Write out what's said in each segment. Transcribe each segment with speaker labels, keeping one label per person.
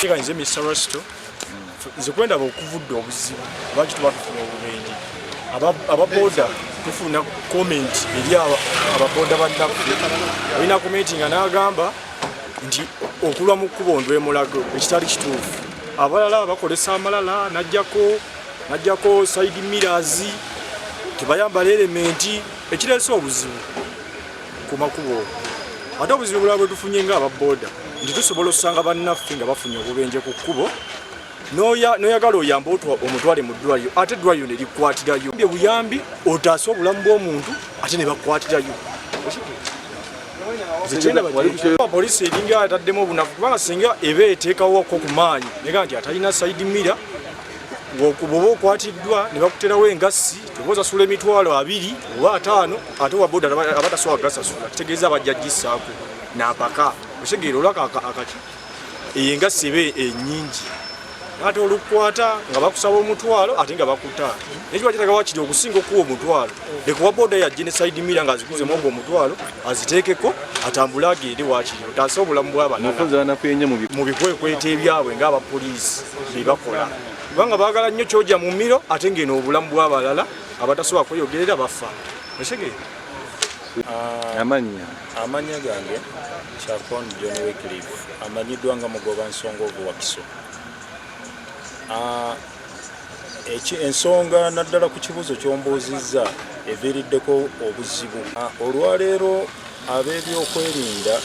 Speaker 1: kiteganyize Mr. Rasto nze kwenda okuvudde obuzibu lwaki tuba tufuna obubenje ababoda tufuna comment eri ababoda bannaffe olina comment nga n'agamba nti okulwa mu kkubo ndwemulago ekitali kituufu abalala bakolesa amalala najjako side mirrors tebayambala elementi ekireese obuzibu ku makubo ate obuzibu bulala bwe tufunye ng'ababoda nti tusobola okusanga bannaffe nga bafunye obubenje ku kkubo noyagala oyamba omutwale mu ddwaliro ate eddwaliro ne likwatirayo buyambi otaase obulamu bw'omuntu ate ne bakwatirayo poliisi eringa ataddemu obunafu kubanga singa eba eteekawoko ku maanyi nega nti atalina side mirror bwoba okwatiddwa ne bakuterawo engassi tebosasula emitwalo 2 oba 5 ate waboda abatasobola gasasula kitegeeza abajja gissaako n'apaka otegeera olwaka akaki eyo engassi eba ennyingi ate olukwata nga bakusaba omutwalo ate nga bakuta nekiba kiraga wakiri okusinga okuwa omutwalo lekuwa boda ya genocide mira nga azikuzemu ogwo omutwalo aziteekeko atambule agende wakiri otaase obulamu bw'abanana mu bikwekweta ebyabwe ng'abapoliisi bebakola kubanga baagala nnyo kyojja mu mmiro ate ngeno obulamu bw'abalala abatasobola kweyogerera bafa otegeera
Speaker 2: amanya gange Chapon John Wycliffe amanyiddwa nga mugoba nsonga obuwakiso ensonga naddala ku kibuuzo ky'ombuuzizza eviiriddeko obuzibu olwaleero ab'ebyokwerinda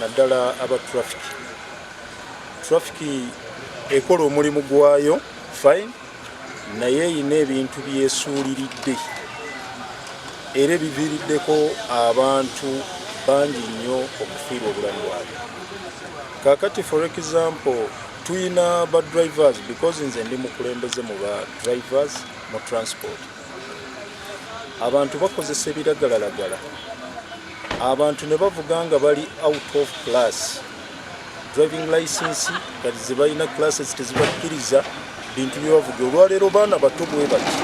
Speaker 2: naddala aba trafiki ekola omulimu gwayo fine naye eyina ebintu byesuuliridde era biviiriddeko abantu bangi nnyo okufiirwa obulamu bwabwe kakati for example tuyina ba drivers because nze ndi mukulembeze mu ba drivers mu transport abantu bakozesa ebiragalalagala abantu ne bavuga nga bali out of class driving license kati zibalina classes tezibakkiriza bintu byebavuga olwaleero baana bato bwe bati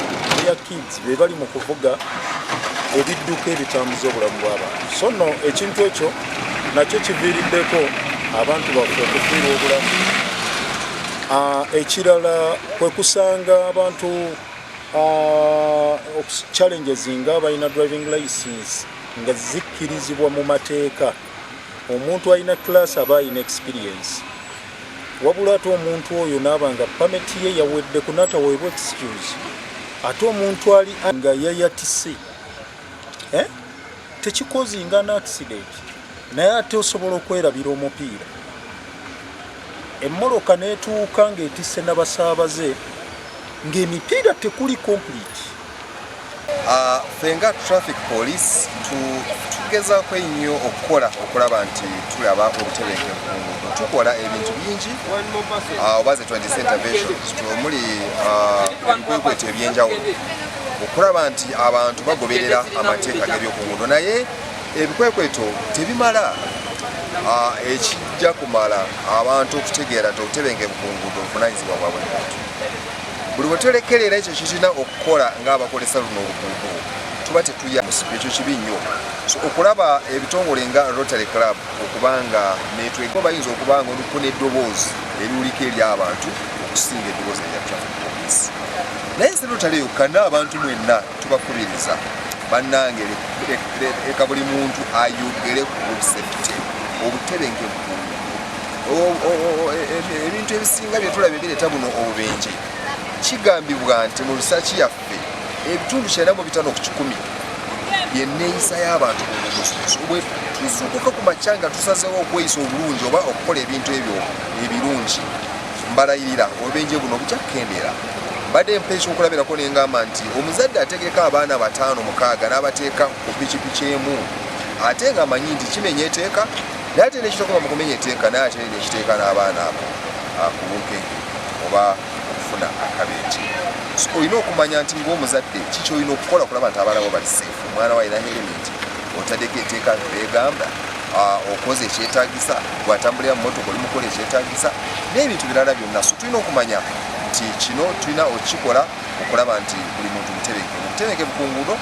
Speaker 2: ya kids be bali mu kuvuga ebidduka ebitambuza obulamu bw'abantu so no ekintu ekyo nakyo kiviiriddeko abantu baffe okufiirwa obulamu ekirala kwe kusanga abantu challenges nga balina driving license nga zikkirizibwa mu mateeka omuntu alina class aba alina experience wabula ate omuntu oyo n'abanga permit ye yawedde kunataweebwa excuse ate omuntu ali nga yayatise tekikozinga na accident naye ate osobola okwerabira omupiira emmoloka neetuuka ng'etisse n'abasaabaze ng'emipiira tekuli complete.
Speaker 3: Fenga traffic police tugezaako ennyo okulaba nti tulaba obutebenkevu ku nguudo. Tukola ebintu bingi oba ze twandise interventions omuli ebikwekweto ebyenjawulo okulaba nti abantu bagoberera amateeka g'ebyoku nguudo naye ebikwekweto tebimala ekijja kumala abantu okutegeera nti obutebenkevu ku nguudo buvunaanyizibwa bwa buli muntu. Buli bwe tulekerera ekyo kirina okukola ng'abakolesa luno olukuubo tuba tetuya ekyo kibi nnyo. So okulaba ebitongole nga Rotary Club okubanga network bayinza okubanga oluko n'eddoboozi eriwulika eri abantu okusinga eddoboozi erya traffic police. Naye nsi Rotary yokka n'abantu mwenna tubakubiriza bannange leka buli muntu ayogere ku safety obutebenkevu ebintu ebisinga bye tulabye bireeta buno obubenje. Kigambibwa nti mu risaaki yaffe ebitundu 95 ku 100 yenneeyisa y'abantu bwe tuzuukuka ku makyanga tusazeewo okweyisa obulungi oba okukola ebintu ebyo ebirungi mbalayirira obubenje buno bujja kukendeera. Mbadde mpa ekyokulabirako nengamba nti omuzadde ategeka abaana 5-6 n'abateeka ku pikipiki emu ate ng'amanyi nti kimenya eteeka naye ate nekitokoma mu kumenya eteeka naye ate nekiteeka n'abaana abo ku bunkenke oba okufuna akabenje. So olina okumanya nti ng'omuzadde kiki olina okukola okulaba nti abaana bo bali safe. Omwana we alina helementi otaddeko eteeka beegamba okoze ekyetaagisa bw'atambulira mu mmotoka oli mukola ekyetaagisa n'ebintu birala byonna. So tulina okumanya nti kino tulina okukikola okulaba nti buli muntu mutebenkevu ku nguudo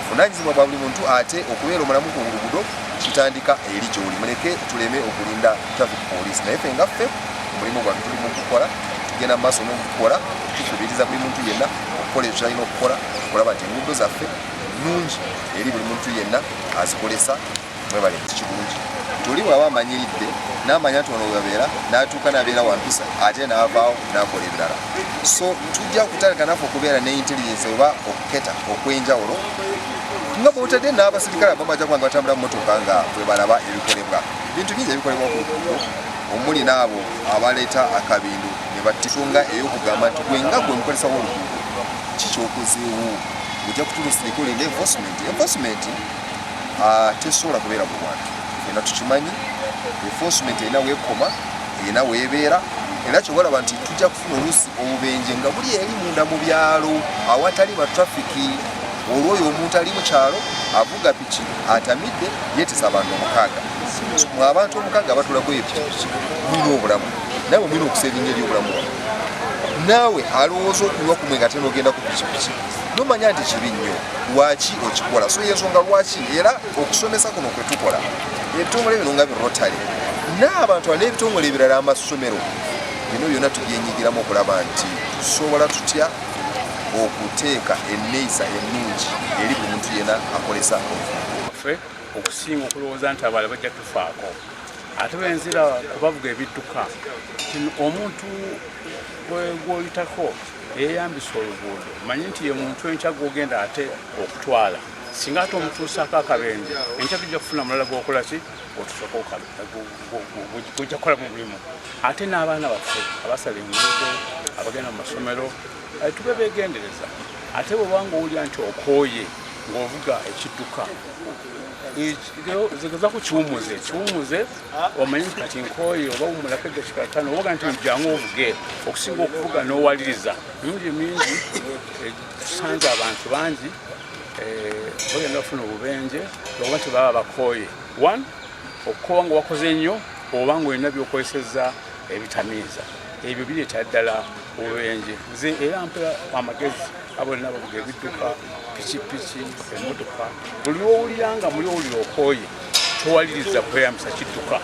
Speaker 3: buvunaanyizibwa bwa buli muntu ate okubeera omulamu ku luguudo kitandika eri gy'oli. Muleke tuleme okulinda traffic police naye ffe ngaffe mulimu gwaffe tulimu okukola tugenda mu maaso n'okukola tukubiriza buli muntu yenna okukola ekyo kyalina okukola okulaba nti enguudo zaffe nnungi eri buli muntu yenna azikolesa mwebale kirungi tuli bw'aba amanyiridde n'amanya nti ono webabeera n'atuuka n'abeera wampisa ate n'avaawo n'akola ebirala so tujja kutandika naffe okubeera ne intelligence oba okuketa okw'enjawulo nga bwotadde n'abasirikale abamajja kubanga batambula mu motoka nga bwe balaba ebikolebwa bintu bingi ebikolebwa ku luguudo omuli n'abo abaleeta akabindu ne battisonga ey'okugamba nti gwe nga gwe mukolesa w'oluguudo kikyokozeewo ojja kutulusirika olinda enforcement tesobola kubeera mu bantu fena tukimanyi enforcement erina weekoma erina weebeera era kyobalaba nti tujja kufuna oluusi obubenje nga buli eri munda mu byalo awatali batrafiki olwoyo omuntu ali mu kyalo avuga piki atamidde yeetesa abantu omukaaga abantu omukaaga abatulako epikipiki mulina obulamu nawe mulina okusevinga eri obulamu bwawe naawe alowooza okunywa ku mwe nga te n'ogenda ku pikipiki nomanya nti kibi nnyo lwaki okikola so yensonga lwaki era okusomesa kuno kwe tukola ebitongole bino nga birotale n'abantu n'ebitongole ebirala amasomero bino byonna tubyenyigiramu okulaba nti tusobola tutya okuteeka enneeyisa ennungi eri buli muntu yenna akolesa
Speaker 4: ffe okusinga okulowooza nti abalala bajja tufaako ate benzira kubavuga ebidduka omuntu gwoyitako eyeyambisa oluguudo manyi nti ye muntu enkya gwogenda ate okutwala singa ate omutuusaako akabenje enkya tujja kufuna mulala gwokola ki otusooka gojja kukola mu mulimu ate n'abaana baffe abasala enguudo abagenda mu masomero tube begendereza ate bwebanga owulira nti okooye ng'ovuga ekidduka zigeza ku kiwumuze omanyi nti kati nkooye oba wumulako egakikakano obaga nti jangu ovuge okusinga okuvuga n'owaliriza emirundi mingi tusanze abantu bangi bagenda bafuna obubenje oba nti baba bakooye one okukoba nga wakoze nnyo oba nga olina byokozesezza ebitamiiza ebyo bireeta ddala obubenje nze era mpera amagezi abolina bavuga ebidduka pikipiki emmotoka buli owulira nga muli owulira okooye towaliriza kweyambisa kidduka